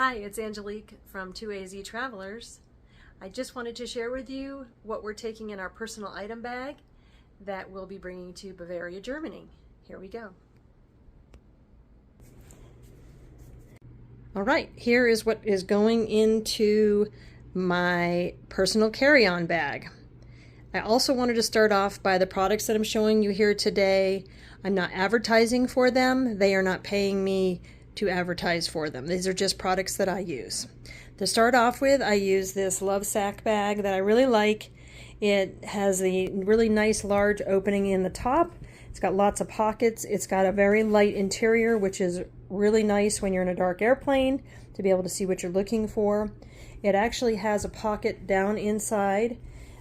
Hi, it's Angelique from 2AZ Travelers. I just wanted to share with you what we're taking in our personal item bag that we'll be bringing to Bavaria, Germany. Here we go. All right, here is what is going into my personal carry-on bag. I also wanted to start off by the products that I'm showing you here today. I'm not advertising for them. They are not paying me to advertise for them. These are just products that I use. To start off with, I use this Love Sack bag that I really like. It has a really nice large opening in the top. It's got lots of pockets. It's got a very light interior, which is really nice when you're in a dark airplane to be able to see what you're looking for. It actually has a pocket down inside.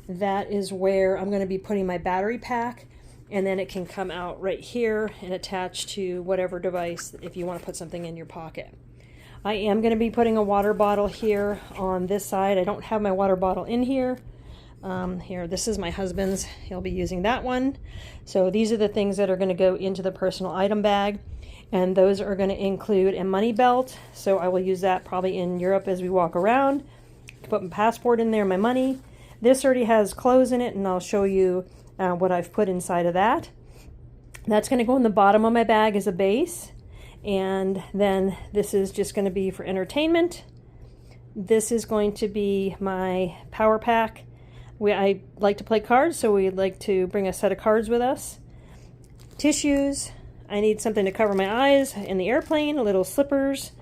That is where I'm going to be putting my battery pack, and then it can come out right here and attach to whatever device if you want to put something in your pocket. I am going to be putting a water bottle here on this side. I don't have my water bottle in here. Here, this is my husband's. He'll be using that one. So these are the things that are going to go into the personal item bag, and those are going to include a money belt. So I will use that probably in Europe as we walk around. Put my passport in there, my money. This already has clothes in it, and I'll show you what I've put inside of that. That's going to go in the bottom of my bag as a base, and then this is just going to be for entertainment. This is going to be my power pack. I like to play cards, so we'd like to bring a set of cards with us. Tissues. I need something to cover my eyes in the airplane, little slippers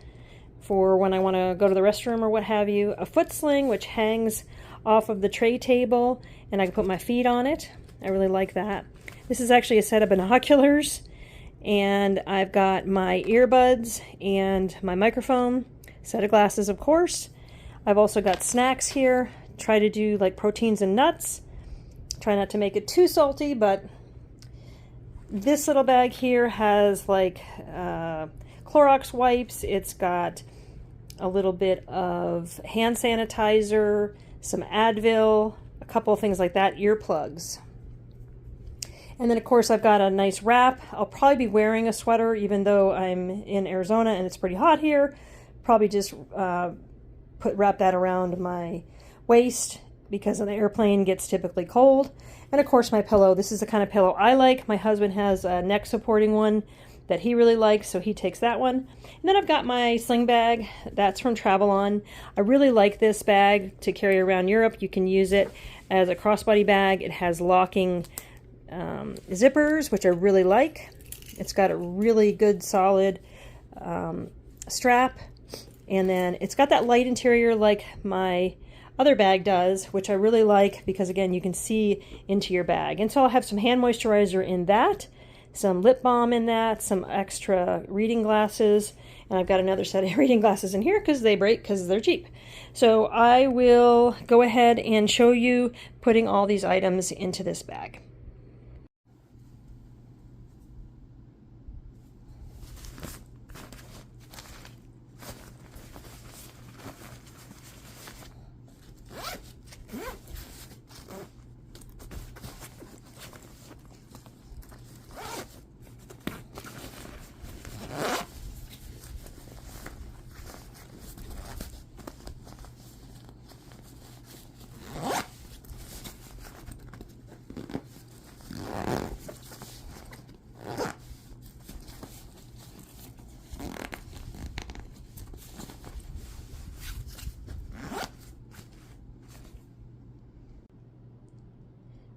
for when I want to go to the restroom or what have you. A foot sling, which hangs off of the tray table, and I can put my feet on it. I really like that. This is actually a set of binoculars, and I've got my earbuds and my microphone, set of glasses, of course. I've also got snacks here. Try to do like proteins and nuts. Try not to make it too salty, but this little bag here has like Clorox wipes. It's got a little bit of hand sanitizer, some Advil, a couple of things like that, earplugs. And then of course I've got a nice wrap. I'll probably be wearing a sweater even though I'm in Arizona and it's pretty hot here. Probably just wrap that around my waist because on the airplane gets typically cold. And of course my pillow. This is the kind of pillow I like. My husband has a neck supporting one that he really likes, so he takes that one. And then I've got my sling bag. That's from Travel On. I really like this bag to carry around Europe. You can use it as a crossbody bag. It has locking zippers, which I really like. It's got a really good solid strap, and then it's got that light interior like my other bag does, which I really like because again you can see into your bag. And so I'll have some hand moisturizer in that, some lip balm in that, some extra reading glasses, and I've got another set of reading glasses in here because they break because they're cheap. So I will go ahead and show you putting all these items into this bag.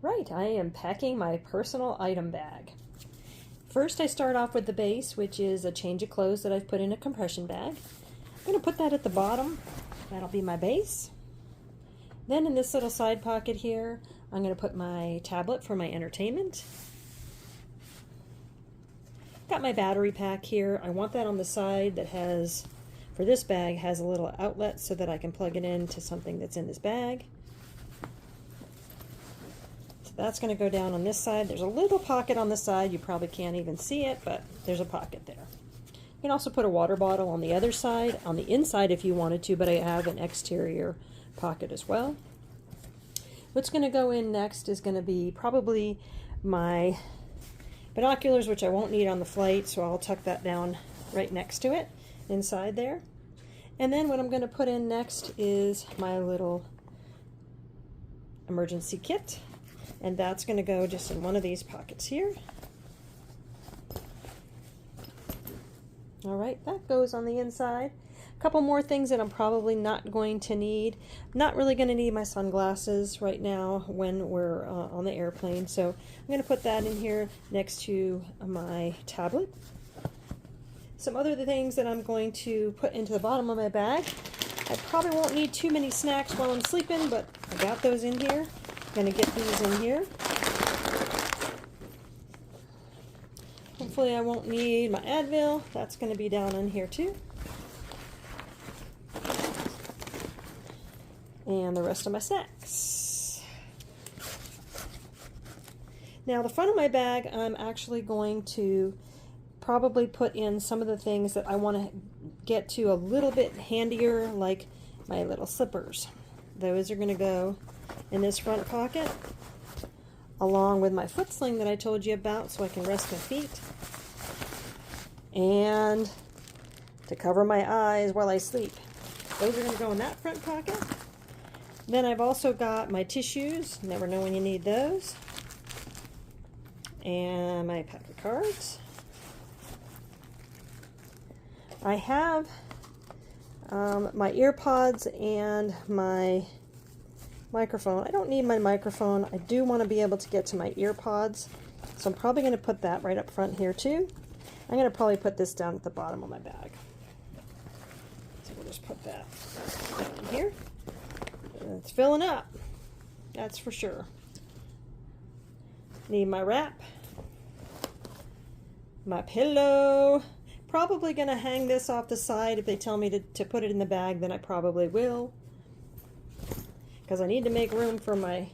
Right, I am packing my personal item bag. First I start off with the base, which is a change of clothes that I've put in a compression bag. I'm going to put that at the bottom. That'll be my base. Then in this little side pocket here, I'm going to put my tablet for my entertainment. Got my battery pack here. I want that on the side that has, for this bag, has a little outlet so that I can plug it into something that's in this bag. That's going to go down on this side. There's a little pocket on the side. You probably can't even see it, but there's a pocket there. You can also put a water bottle on the other side, on the inside if you wanted to, but I have an exterior pocket as well. What's going to go in next is going to be probably my binoculars, which I won't need on the flight, so I'll tuck that down right next to it, inside there. And then what I'm going to put in next is my little emergency kit. And that's going to go just in one of these pockets here. All right, that goes on the inside. A couple more things that I'm probably not going to need. Not really going to need my sunglasses right now when we're on the airplane. So I'm going to put that in here next to my tablet. Some other things that I'm going to put into the bottom of my bag. I probably won't need too many snacks while I'm sleeping, but I got those in here. I'm going to get these in here. Hopefully I won't need my Advil. That's going to be down in here too. And the rest of my snacks. Now the front of my bag, I'm actually going to probably put in some of the things that I want to get to a little bit handier, like my little slippers. Those are going to go in this front pocket, along with my foot sling that I told you about so I can rest my feet, and to cover my eyes while I sleep. Those are going to go in that front pocket. Then I've also got my tissues, never know when you need those, and my pack of cards. I have my ear pods and my microphone. I don't need my microphone. I do want to be able to get to my ear pods, so I'm probably going to put that right up front here too. I'm going to probably put this down at the bottom of my bag. So we'll just put that in here. It's filling up, that's for sure. Need my wrap, my pillow. Probably going to hang this off the side. If they tell me to put it in the bag, then I probably will, because I need to make room for my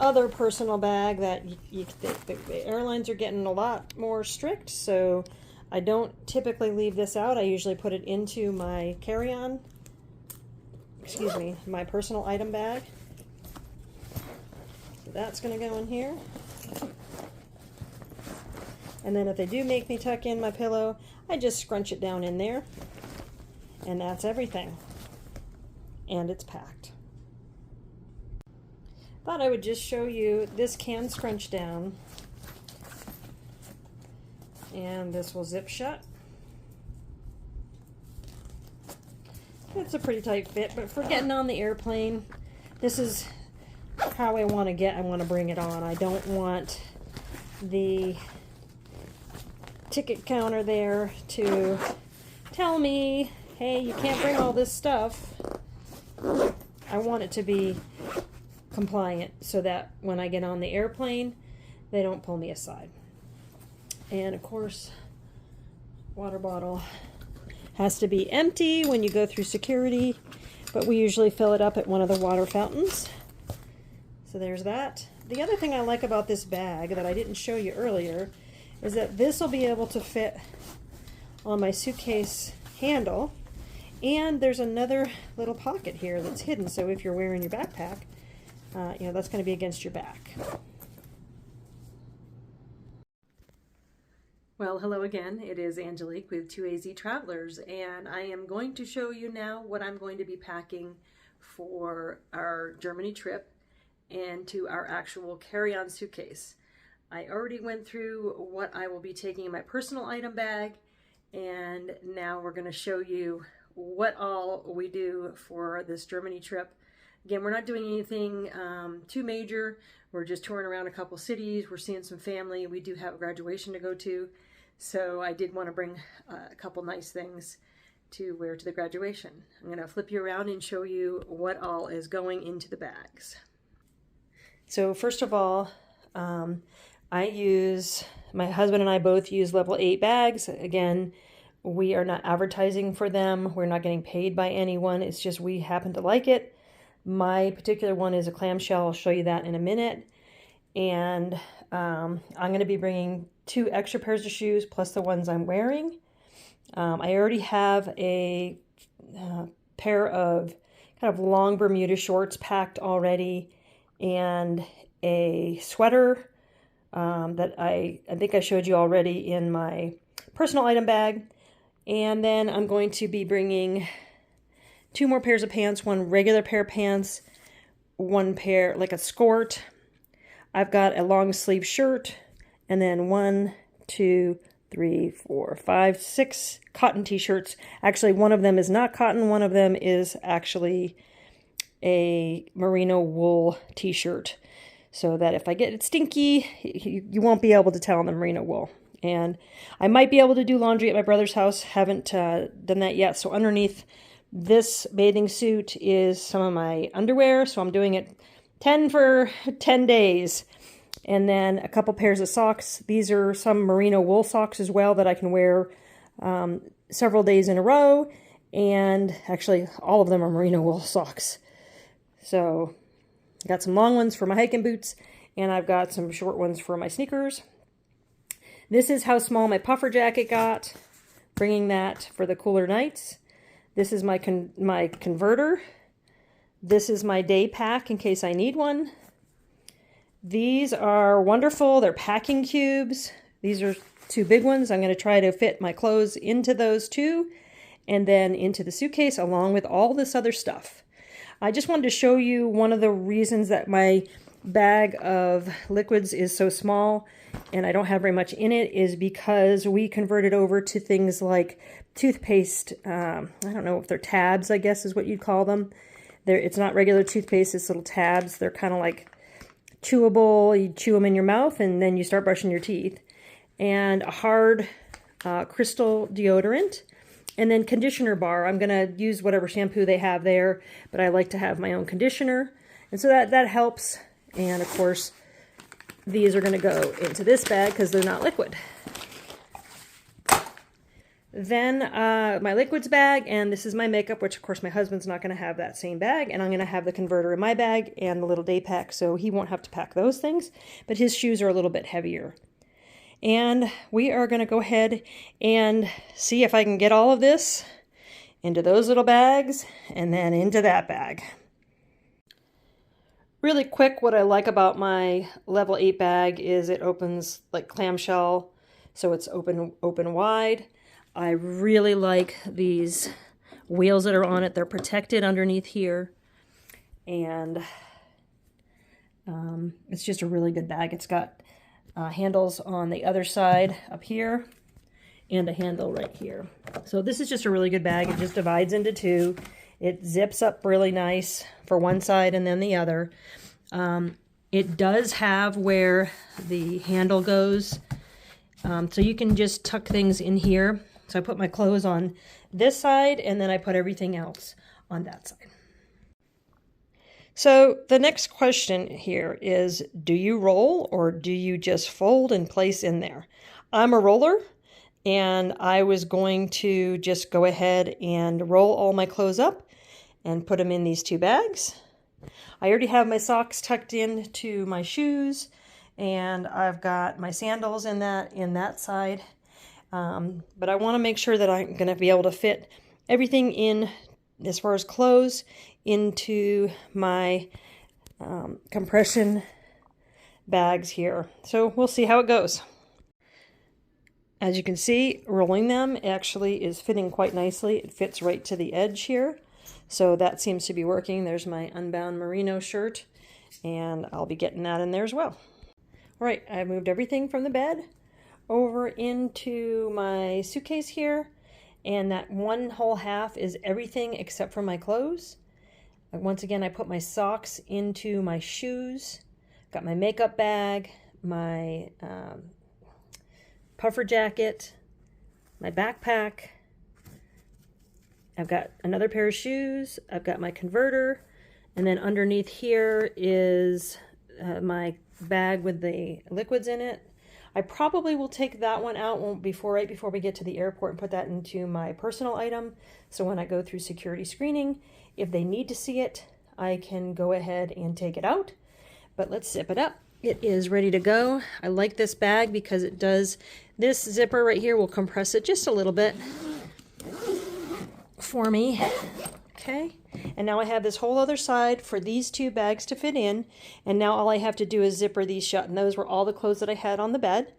other personal bag that the airlines are getting a lot more strict, so I don't typically leave this out. I usually put it into my carry-on, excuse me, my personal item bag. So that's going to go in here. And then if they do make me tuck in my pillow, I just scrunch it down in there. And that's everything. And it's packed. Thought I would just show you, this can scrunch down. And this will zip shut. It's a pretty tight fit, but for getting on the airplane, this is how I want to get. I want to bring it on. I don't want the ticket counter there to tell me, hey, you can't bring all this stuff. I want it to be compliant so that when I get on the airplane, they don't pull me aside. And of course, water bottle has to be empty when you go through security, but we usually fill it up at one of the water fountains. So there's that. The other thing I like about this bag that I didn't show you earlier is that this will be able to fit on my suitcase handle, and there's another little pocket here that's hidden, so if you're wearing your backpack, you know, that's going to be against your back. Well, hello again. It is Angelique with 2AZ Travelers, and I am going to show you now what I'm going to be packing for our Germany trip and to our actual carry-on suitcase. I already went through what I will be taking in my personal item bag, and now we're going to show you what all we do for this Germany trip. Again, we're not doing anything too major. We're just touring around a couple cities. We're seeing some family. We do have a graduation to go to. So I did want to bring a couple nice things to wear to the graduation. I'm going to flip you around and show you what all is going into the bags. So first of all, my husband and I both use level 8 bags. Again, we are not advertising for them. We're not getting paid by anyone. It's just we happen to like it. My particular one is a clamshell. I'll show you that in a minute. And I'm going to be bringing 2 extra pairs of shoes plus the ones I'm wearing. I already have a pair of kind of long Bermuda shorts packed already, and a sweater that I think I showed you already in my personal item bag. And then I'm going to be bringing 2 more pairs of pants, one regular pair of pants, one pair like a skirt. I've got a long sleeve shirt, and then 1, 2, 3, 4, 5, 6 cotton t-shirts. Actually, one of them is not cotton. One of them is actually a merino wool t-shirt, so that if I get it stinky, you won't be able to tell on the merino wool. And I might be able to do laundry at my brother's house. Haven't done that yet. So underneath this bathing suit is some of my underwear. So I'm doing it 10 for 10 days. And then a couple pairs of socks. These are some merino wool socks as well that I can wear several days in a row. And actually, all of them are merino wool socks. So I got some long ones for my hiking boots, and I've got some short ones for my sneakers. This is how small my puffer jacket got, bringing that for the cooler nights. This is my converter. This is my day pack in case I need one. These are wonderful. They're packing cubes. These are 2 big ones. I'm going to try to fit my clothes into those 2 and then into the suitcase along with all this other stuff. I just wanted to show you one of the reasons that my bag of liquids is so small and I don't have very much in it is because we converted over to things like toothpaste. I don't know if they're tabs, I guess is what you'd call them. It's not regular toothpaste, it's little tabs. They're kind of like chewable. You chew them in your mouth and then you start brushing your teeth. And a hard crystal deodorant. And then conditioner bar. I'm going to use whatever shampoo they have there, but I like to have my own conditioner. And so that helps. And of course, these are going to go into this bag because they're not liquid. Then my liquids bag, and this is my makeup, which of course my husband's not going to have that same bag. And I'm going to have the converter in my bag and the little day pack, so he won't have to pack those things. But his shoes are a little bit heavier. And we are going to go ahead and see if I can get all of this into those little bags and then into that bag. Really quick, what I like about my level 8 bag is it opens like clamshell, so it's open wide. I really like these wheels that are on it. They're protected underneath here. And it's just a really good bag. It's got handles on the other side up here and a handle right here. So this is just a really good bag. It just divides into 2. It zips up really nice for one side and then the other. It does have where the handle goes, so you can just tuck things in here. So I put my clothes on this side and then I put everything else on that side. So the next question here is, do you roll or do you just fold and place in there? I'm a roller, and I was going to just go ahead and roll all my clothes up and put them in these 2 bags. I already have my socks tucked into my shoes, and I've got my sandals in that side. But I want to make sure that I'm going to be able to fit everything in as far as clothes into my compression bags here. So we'll see how it goes. As you can see, rolling them actually is fitting quite nicely. It fits right to the edge here. So that seems to be working. There's my Unbound merino shirt, and I'll be getting that in there as well. All right, I moved everything from the bed over into my suitcase here, and that one whole half is everything except for my clothes. Once again, I put my socks into my shoes, got my makeup bag, my puffer jacket, my backpack. I've got another pair of shoes, I've got my converter, and then underneath here is my bag with the liquids in it. I probably will take that one out right before we get to the airport and put that into my personal item. So when I go through security screening, if they need to see it, I can go ahead and take it out. But let's zip it up. It is ready to go. I like this bag because it does, this zipper right here will compress it just a little bit for me. Okay, and now I have this whole other side for these 2 bags to fit in, and now all I have to do is zipper these shut, and those were all the clothes that I had on the bed.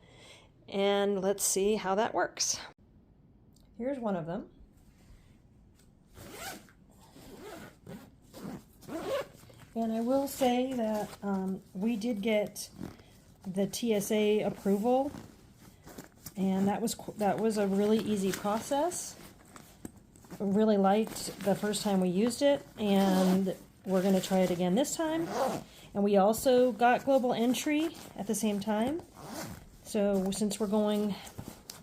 And let's see how that works. Here's one of them. And I will say that we did get the TSA approval, and that was a really easy process. Really liked the first time we used it, and we're going to try it again this time. And we also got global entry at the same time. So since we're going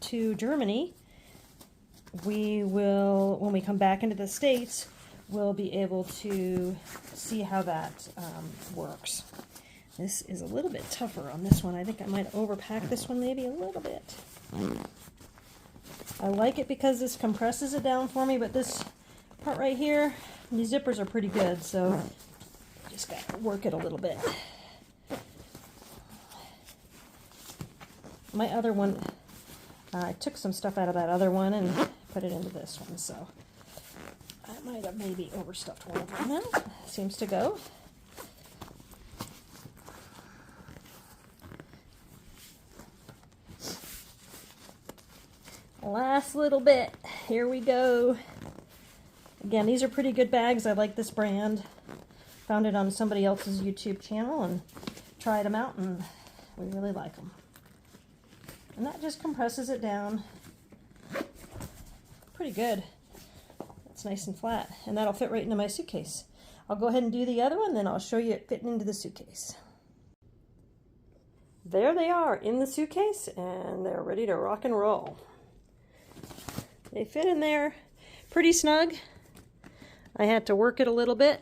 to Germany, we will, when we come back into the States, we'll be able to see how that works. This is a little bit tougher on this one. I think I might overpack this one maybe a little bit. I like it because this compresses it down for me, but this part right here, these zippers are pretty good, so just got to work it a little bit. My other one, I took some stuff out of that other one and put it into this one, so I might have maybe overstuffed one of them now. Seems to go. Last little bit. Here we go. Again, these are pretty good bags. I like this brand. Found it on somebody else's YouTube channel and tried them out, and we really like them. And that just compresses it down. Pretty good. It's nice and flat, and that'll fit right into my suitcase. I'll go ahead and do the other one, then I'll show you it fitting into the suitcase. There they are in the suitcase, and they're ready to rock and roll. They fit in there pretty snug. I had to work it a little bit.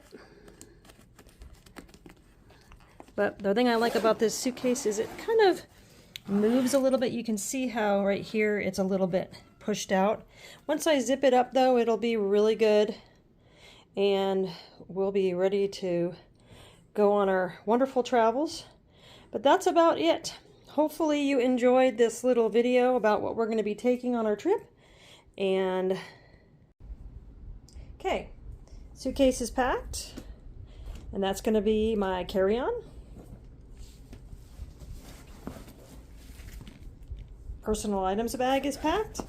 But the thing I like about this suitcase is it kind of moves a little bit. You can see how right here it's a little bit pushed out. Once I zip it up though, it'll be really good. And we'll be ready to go on our wonderful travels. But that's about it. Hopefully you enjoyed this little video about what we're going to be taking on our trip. And okay, suitcase is packed, and that's going to be my carry-on. Personal items bag is packed,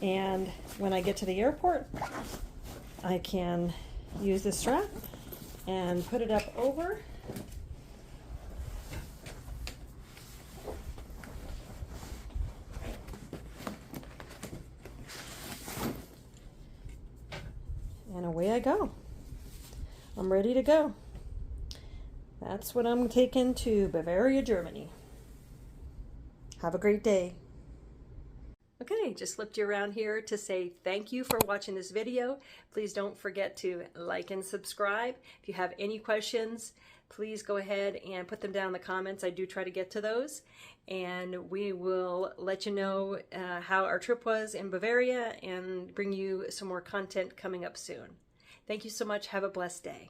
and when I get to the airport, I can use this strap and put it up over. And away I go. I'm ready to go. That's what I'm taking to Bavaria, Germany. Have a great day. Okay, just flipped you around here to say thank you for watching this video. Please don't forget to like and subscribe. If you have any questions, please go ahead and put them down in the comments. I do try to get to those. And we will let you know how our trip was in Bavaria and bring you some more content coming up soon. Thank you so much. Have a blessed day.